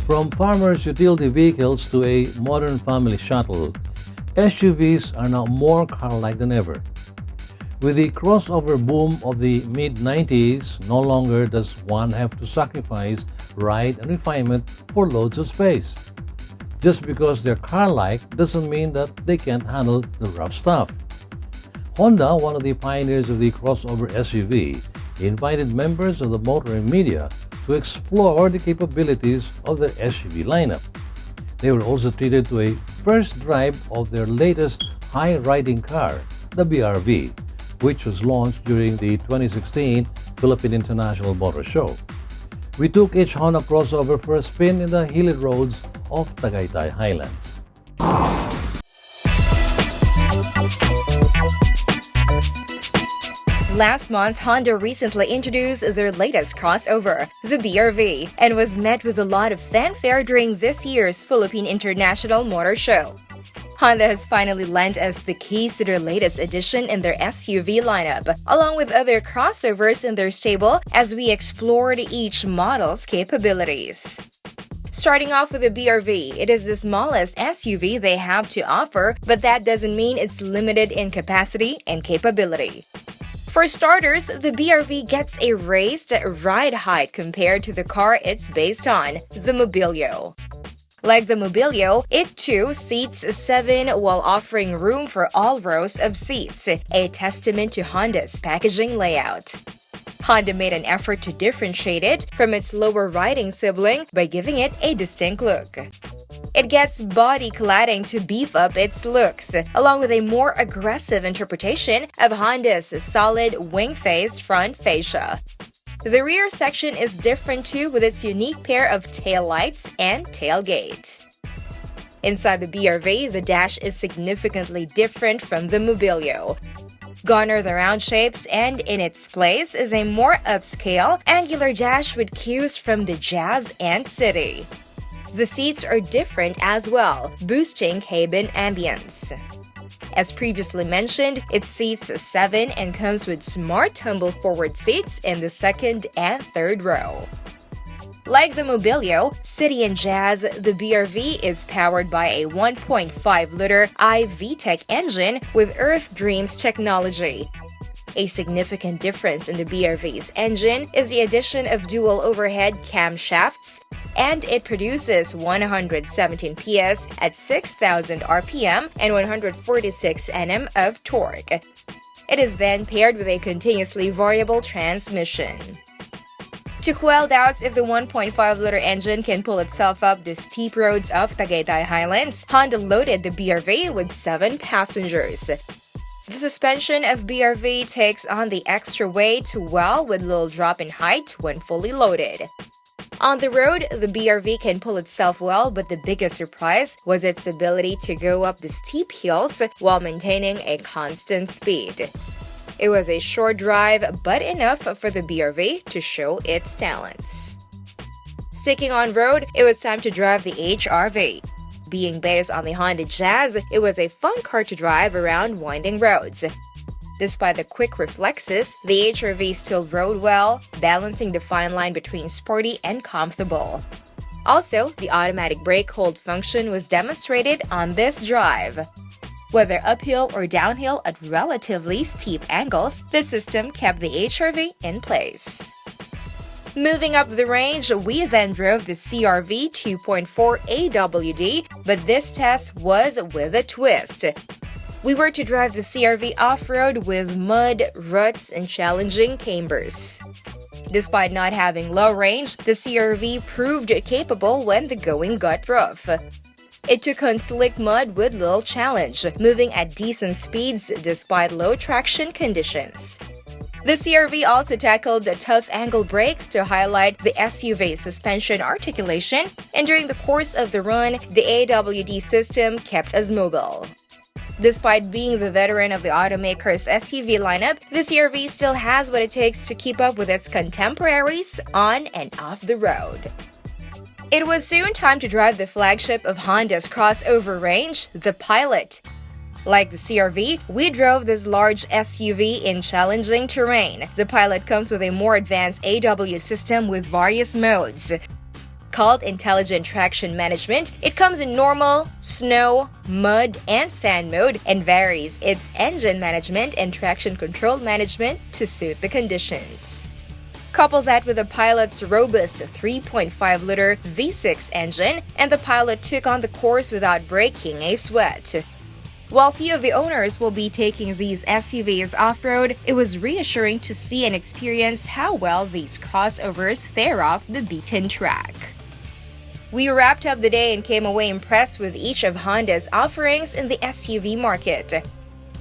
From farmers' utility vehicles to a modern family shuttle, SUVs are now more car-like than ever. With the crossover boom of the mid-90s, no longer does one have to sacrifice ride and refinement for loads of space. Just because they're car-like doesn't mean that they can't handle the rough stuff. Honda, one of the pioneers of the crossover SUV, invited members of the motoring media to explore the capabilities of their SUV lineup. They were also treated to a first drive of their latest high-riding car, the BRV, which was launched during the 2016 Philippine International Motor Show. We took each Honda crossover for a spin in the hilly roads of Tagaytay Highlands. Last month, Honda recently introduced their latest crossover, the BRV, and was met with a lot of fanfare during this year's Philippine International Motor Show. Honda has finally lent us the keys to their latest addition in their SUV lineup, along with other crossovers in their stable as we explored each model's capabilities. Starting off with the BRV, it is the smallest SUV they have to offer, but that doesn't mean it's limited in capacity and capability. For starters, the BRV gets a raised ride height compared to the car it's based on, the Mobilio. Like the Mobilio, it too seats 7 while offering room for all rows of seats, a testament to Honda's packaging layout. Honda made an effort to differentiate it from its lower riding sibling by giving it a distinct look. It gets body cladding to beef up its looks, along with a more aggressive interpretation of Honda's solid wing-faced front fascia. The rear section is different too, with its unique pair of taillights and tailgate. Inside the BRV, the dash is significantly different from the Mobilio. Gone are the round shapes, and in its place is a more upscale, angular dash with cues from the Jazz and City. The seats are different as well, boosting cabin ambience. As previously mentioned, it seats 7 and comes with smart tumble forward seats in the second and third row. Like the Mobilio, City and Jazz, the BRV is powered by a 1.5-liter iVTEC engine with Earth Dreams technology. A significant difference in the BRV's engine is the addition of dual overhead camshafts, and it produces 117 PS at 6,000 RPM and 146 Nm of torque. It is then paired with a continuously variable transmission. To quell doubts if the 1.5-liter engine can pull itself up the steep roads of Tagaytay Highlands, Honda loaded the BRV with 7 passengers. The suspension of BRV takes on the extra weight well with little drop in height when fully loaded. On the road, the BRV can pull itself well, but the biggest surprise was its ability to go up the steep hills while maintaining a constant speed. It was a short drive, but enough for the BRV to show its talents. Sticking on road, it was time to drive the HRV. Being based on the Honda Jazz, it was a fun car to drive around winding roads. Despite the quick reflexes, the HRV still rode well, balancing the fine line between sporty and comfortable. Also, the automatic brake hold function was demonstrated on this drive. Whether uphill or downhill at relatively steep angles, the system kept the HRV in place. Moving up the range, we then drove the CRV 2.4 AWD, but this test was with a twist. We were to drive the CRV off-road with mud, ruts, and challenging cambers. Despite not having low range, the CRV proved capable when the going got rough. It took on slick mud with little challenge, moving at decent speeds despite low traction conditions. The CRV also tackled the tough angle brakes to highlight the SUV's suspension articulation, and during the course of the run, the AWD system kept us mobile. Despite being the veteran of the automaker's SUV lineup, the CRV still has what it takes to keep up with its contemporaries on and off the road. It was soon time to drive the flagship of Honda's crossover range, the Pilot. Like the CRV, we drove this large SUV in challenging terrain. The Pilot comes with a more advanced AW system with various modes. called Intelligent Traction Management. It comes in normal, snow, mud, and sand mode and varies its engine management and traction control management to suit the conditions. Couple that with the Pilot's robust 3.5-liter V6 engine, and the Pilot took on the course without breaking a sweat. While few of the owners will be taking these SUVs off-road, it was reassuring to see and experience how well these crossovers fare off the beaten track. We wrapped up the day and came away impressed with each of Honda's offerings in the SUV market.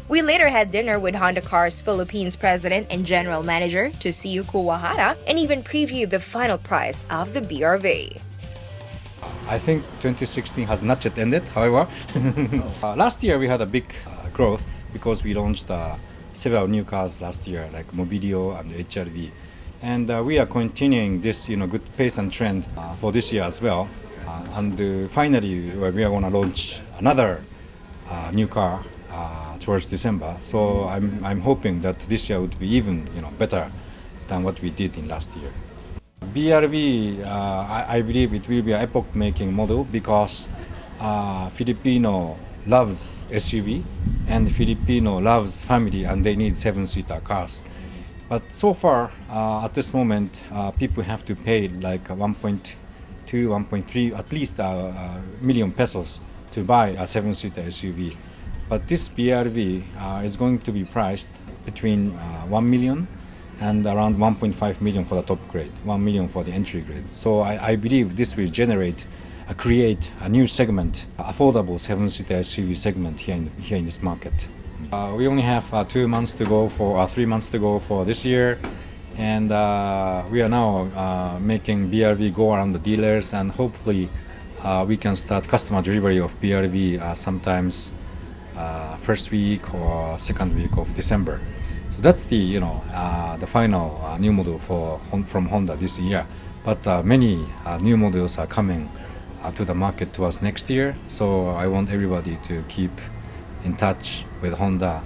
We later had dinner with Honda Cars Philippines President and General Manager Toshio Kuwahara and even previewed the final price of the BRV. I think 2016 has not yet ended, however. Last year we had a big growth because we launched several new cars last year like Mobilio and HRV. And we are continuing this good pace and trend for this year as well. And finally we are going to launch another new car towards December. So I'm hoping that this year would be even better than what we did in last year. BRV, I believe it will be an epoch-making model because Filipino loves SUV and Filipino loves family and they need 7-seater cars. But so far, at this moment, people have to pay like 1.2, 1.3, at least million pesos to buy a 7-seater SUV. But this BRV is going to be priced between 1 million and around 1.5 million for the top grade, 1 million for the entry grade. So I believe this will create a new segment, affordable 7-seater SUV segment here in this market. We only have 2 months to go for 3 months to go for this year, and we are now making BRV go around the dealers, and hopefully we can start customer delivery of BRV sometimes first week or second week of December. So that's the final new model from Honda this year. But many new models are coming to the market to us next year. So I want everybody to keep in touch with Honda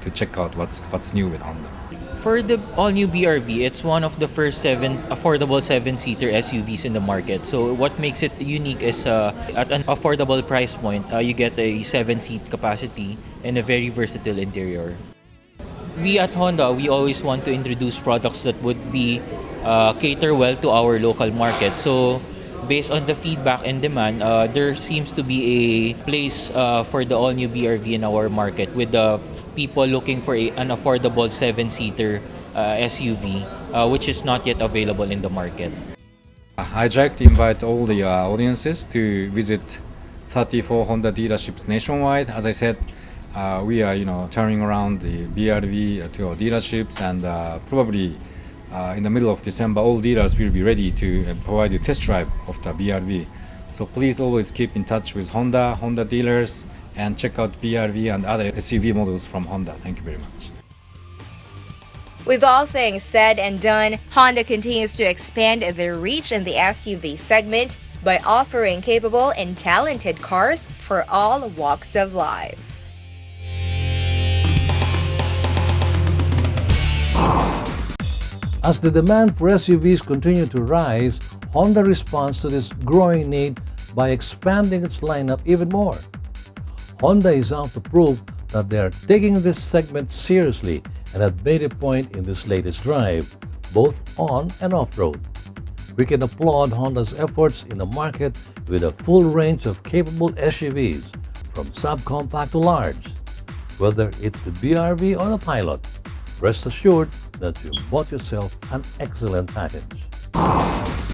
to check out what's new with Honda. For the all-new BRV, it's one of the first affordable 7-seater SUVs in the market. So what makes it unique is at an affordable price point, you get a 7-seat capacity and a very versatile interior. We at Honda, we always want to introduce products that would be cater well to our local market. So based on the feedback and demand, there seems to be a place for the all-new BRV in our market with people looking for an affordable 7-seater SUV, which is not yet available in the market. I'd like to invite all the audiences to visit 34 Honda dealerships nationwide. As I said, we are turning around the BRV to our dealerships, and probably in the middle of December, all dealers will be ready to provide you test drive of the BRV. So please always keep in touch with Honda dealers, and check out BRV and other SUV models from Honda. Thank you very much. With all things said and done, Honda continues to expand their reach in the SUV segment by offering capable and talented cars for all walks of life. As the demand for SUVs continue to rise, Honda responds to this growing need by expanding its lineup even more. Honda is out to prove that they are taking this segment seriously and have made a point in this latest drive, both on and off-road. We can applaud Honda's efforts in the market with a full range of capable SUVs, from subcompact to large. Whether it's the BRV or the Pilot, rest assured that you bought yourself an excellent package.